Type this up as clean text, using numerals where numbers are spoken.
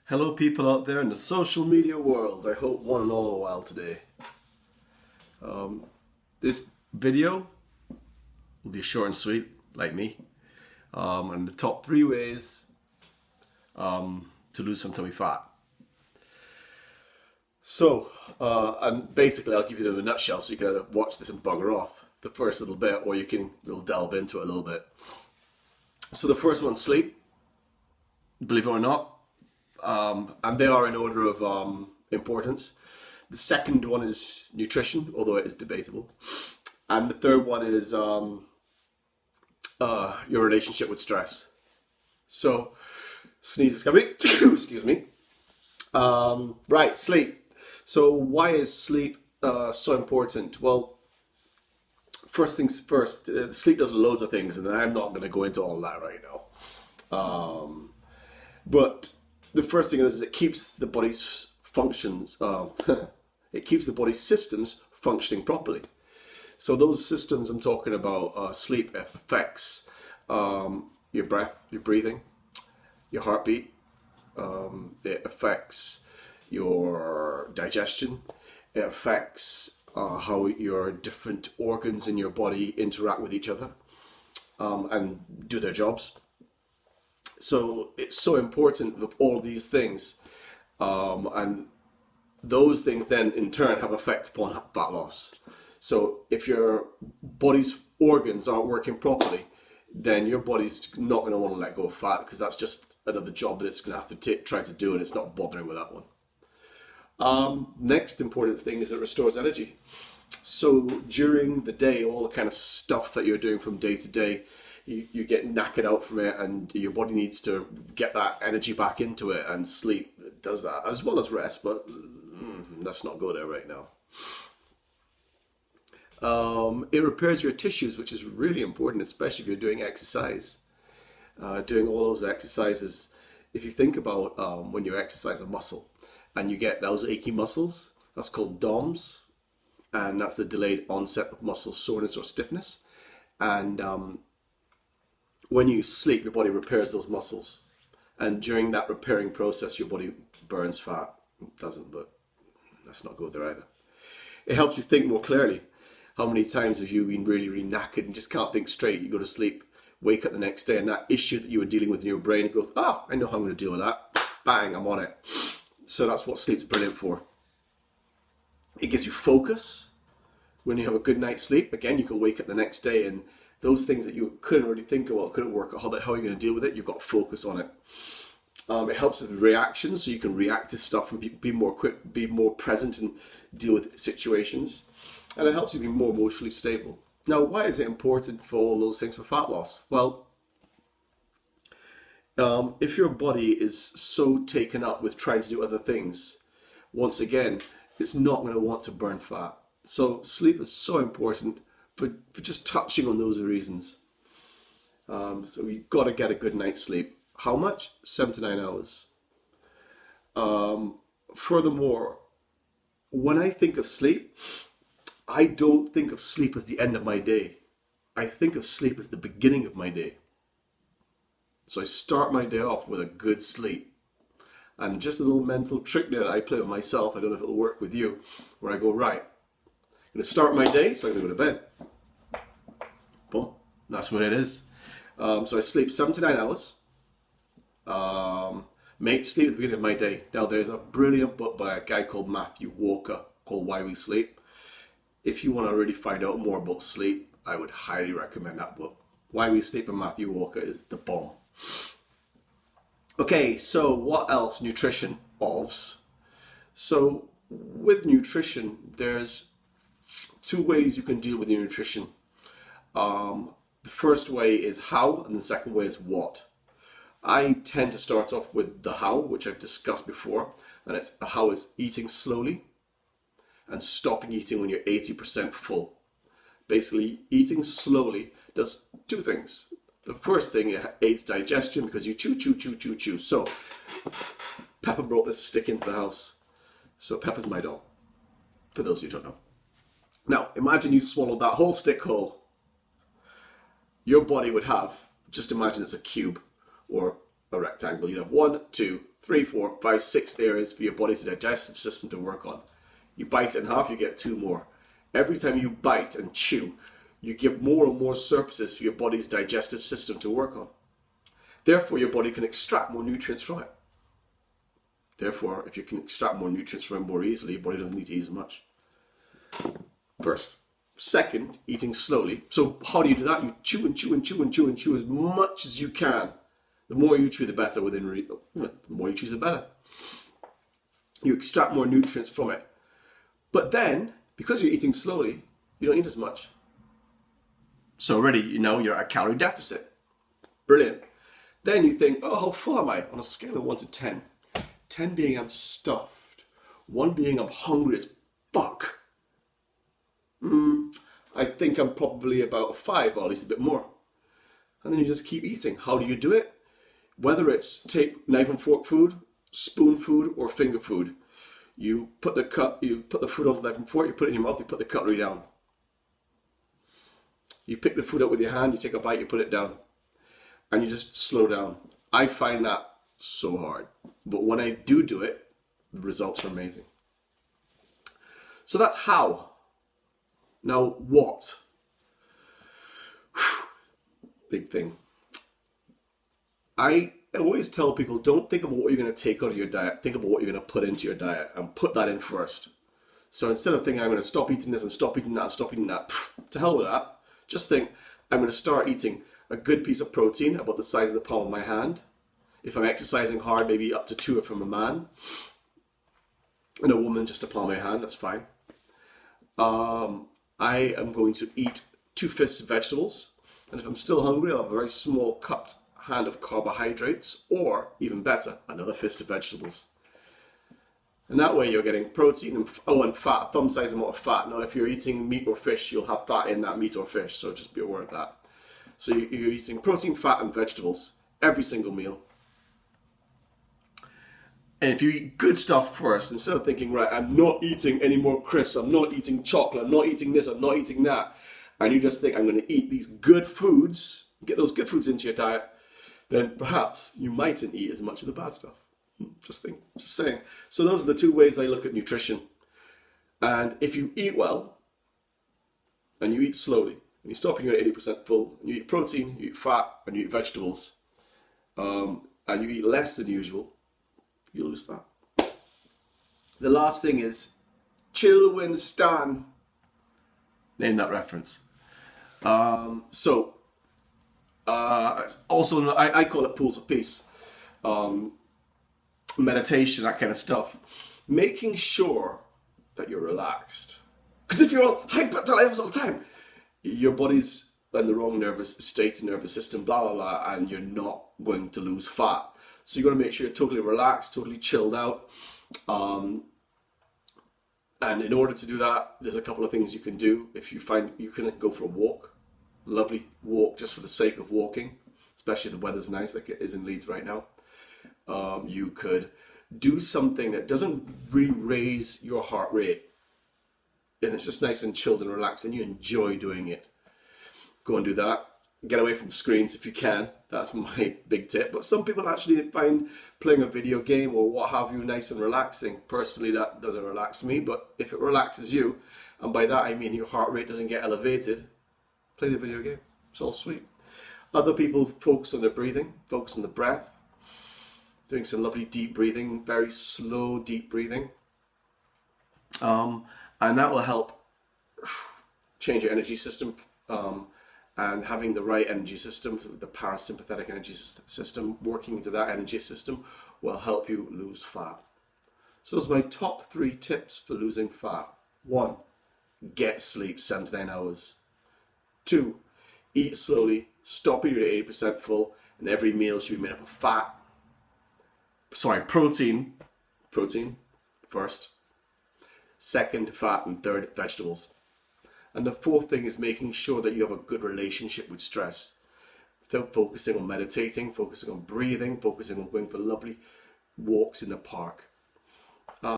Hello, people out there in the social media world. I hope one and all are well today. This video will be short and sweet, like me. And the top 3 ways to lose some tummy fat. So, and basically I'll give you them in a nutshell so you can either watch this and bugger off the first little bit, or we'll delve into it a little bit. So the first one's sleep, believe it or not. And they are in order of importance. The second one is nutrition, although it is debatable. And the third one is your relationship with stress. So, sneeze is coming. Excuse me. Right, sleep. So why is sleep so important? Well, first things first, sleep does loads of things, and I'm not going to go into all that right now. But the first thing is it keeps the body's functions, it keeps the body's systems functioning properly. So those systems I'm talking about, sleep affects your breath, your breathing, your heartbeat. It affects your digestion. It affects how your different organs in your body interact with each other and do their jobs. So it's so important with all of these things, and those things then in turn have effect upon fat loss. So if your body's organs aren't working properly, then your body's not going to want to let go of fat, because that's just another job that it's going to have to try to do, and it's not bothering with that one. Next important thing is it restores energy. So during the day, all the kind of stuff that you're doing from day to day, you get knackered out from it, and your body needs to get that energy back into it, and sleep does that, as well as rest, but let's not go there right now. It repairs your tissues, which is really important, especially if you're doing exercise. Doing all those exercises, if you think about when you exercise a muscle and you get those achy muscles, that's called DOMS, and that's the delayed onset of muscle soreness or stiffness. And when you sleep, your body repairs those muscles, and during that repairing process your body burns fat. It doesn't, but let's not go there either. It helps you think more clearly. How many times have you been really knackered and just can't think straight? You go to sleep, wake up the next day, and that issue that you were dealing with in your brain, it goes, I know how I'm going to deal with that. Bang, I'm on it. So that's what sleep's brilliant for. It gives you focus. When you have a good night's sleep, again, you can wake up the next day, and those things that you couldn't really think about, couldn't work out, how are you going to deal with it? You've got focus on it. It helps with reactions, so you can react to stuff and be more quick, be more present, and deal with situations. And it helps you be more emotionally stable. Now, why is it important for all those things for fat loss? Well, if your body is so taken up with trying to do other things, once again, it's not going to want to burn fat. So sleep is so important for just touching on those reasons. So you've got to get a good night's sleep. How much? 7 to 9 hours. Furthermore, when I think of sleep, I don't think of sleep as the end of my day. I think of sleep as the beginning of my day. So I start my day off with a good sleep. And just a little mental trick there that I play with myself, I don't know if it'll work with you, where I go, right, I'm going to start my day, so I'm going to go to bed. Boom. That's what it is. So I sleep 7 to 9 hours. Make sleep at the beginning of my day. Now, there's a brilliant book by a guy called Matthew Walker called Why We Sleep. If you want to really find out more about sleep, I would highly recommend that book. Why We Sleep by Matthew Walker is the bomb. Okay, so what else? Nutrition, OVS. So with nutrition, there's 2 ways you can deal with your nutrition. The first way is how, and the second way is what. I tend to start off with the how, which I've discussed before, and the how is eating slowly and stopping eating when you're 80% full. Basically, eating slowly does 2 things. The first thing, it aids digestion because you chew. So, Pepper brought this stick into the house. So Pepper's my dog, for those of you who don't know. Now, imagine you swallowed that whole stick whole. Your body would have, just imagine it's a cube or a rectangle. You'd have 1, 2, 3, 4, 5, 6 areas for your body's digestive system to work on. You bite it in half, you get 2 more. Every time you bite and chew, you give more and more surfaces for your body's digestive system to work on. Therefore, your body can extract more nutrients from it. Therefore, if you can extract more nutrients from it more easily, your body doesn't need to eat as much. First. Second, eating slowly. So how do you do that? You chew and chew and chew and chew and chew as much as you can. The more you chew, the better. The more you chew, the better. You extract more nutrients from it. But then, because you're eating slowly, you don't eat as much. So already, you're at a calorie deficit. Brilliant. Then you think, oh, how full am I? On a scale of 1 to 10. 10 being I'm stuffed. 1 being I'm hungry as fuck. I think I'm probably about a 5, or at least a bit more. And then you just keep eating. How do you do it? Whether it's take knife and fork food, spoon food, or finger food. You put the food onto the knife and fork, you put it in your mouth, you put the cutlery down. You pick the food up with your hand, you take a bite, you put it down. And you just slow down. I find that so hard. But when I do it, the results are amazing. So that's how. Now, what? Big thing. I always tell people, don't think about what you're going to take out of your diet. Think about what you're going to put into your diet and put that in first. So instead of thinking, I'm going to stop eating this and stop eating that and stop eating that, to hell with that. Just think, I'm going to start eating a good piece of protein about the size of the palm of my hand. If I'm exercising hard, maybe up to 2 if I'm a man. And a woman, just a palm of my hand, that's fine. I am going to eat 2 fists of vegetables. And if I'm still hungry, I'll have a very small cupped hand of carbohydrates, or even better, another fist of vegetables. And that way you're getting protein and fat, thumb-sized amount of fat. Now, if you're eating meat or fish, you'll have fat in that meat or fish, so just be aware of that. So you're eating protein, fat, and vegetables every single meal. And if you eat good stuff first, instead of thinking, right, I'm not eating any more crisps, I'm not eating chocolate, I'm not eating this, I'm not eating that, and you just think, I'm going to eat these good foods, get those good foods into your diet, then perhaps you mightn't eat as much of the bad stuff. Just saying. So those are the 2 ways I look at nutrition. And if you eat well, and you eat slowly, and you stop when you're at 80% full, and you eat protein, you eat fat, and you eat vegetables, and you eat less than usual, you lose fat. The last thing is, chill when stan. Name that reference. Also, I call it pools of peace. Meditation, that kind of stuff. Making sure that you're relaxed. Because if you're all hyper levels all the time, your body's in the wrong nervous system, blah, blah, blah, and you're not going to lose fat. So you've got to make sure you're totally relaxed, totally chilled out. And in order to do that, there's a couple of things you can do. If you find you can go for a walk, lovely walk just for the sake of walking, especially if the weather's nice like it is in Leeds right now. You could do something that doesn't raise your heart rate. And it's just nice and chilled and relaxed and you enjoy doing it. Go and do that. Get away from screens if you can. That's my big tip. But some people actually find playing a video game or what have you nice and relaxing. Personally, that doesn't relax me. But if it relaxes you, and by that I mean your heart rate doesn't get elevated, play the video game. It's all sweet. Other people focus on their breathing, focus on the breath. Doing some lovely deep breathing, very slow deep breathing. And that will help change your energy system. And having the right energy system, the parasympathetic energy system, working into that energy system will help you lose fat. So those are my top 3 tips for losing fat. 1, get sleep 7 to 9 hours. 2, eat slowly, stop eating at 80% full, and every meal should be made up of protein first. 2nd, fat, and 3rd, vegetables. And the 4th thing is making sure that you have a good relationship with stress. Focusing on meditating, focusing on breathing, focusing on going for lovely walks in the park.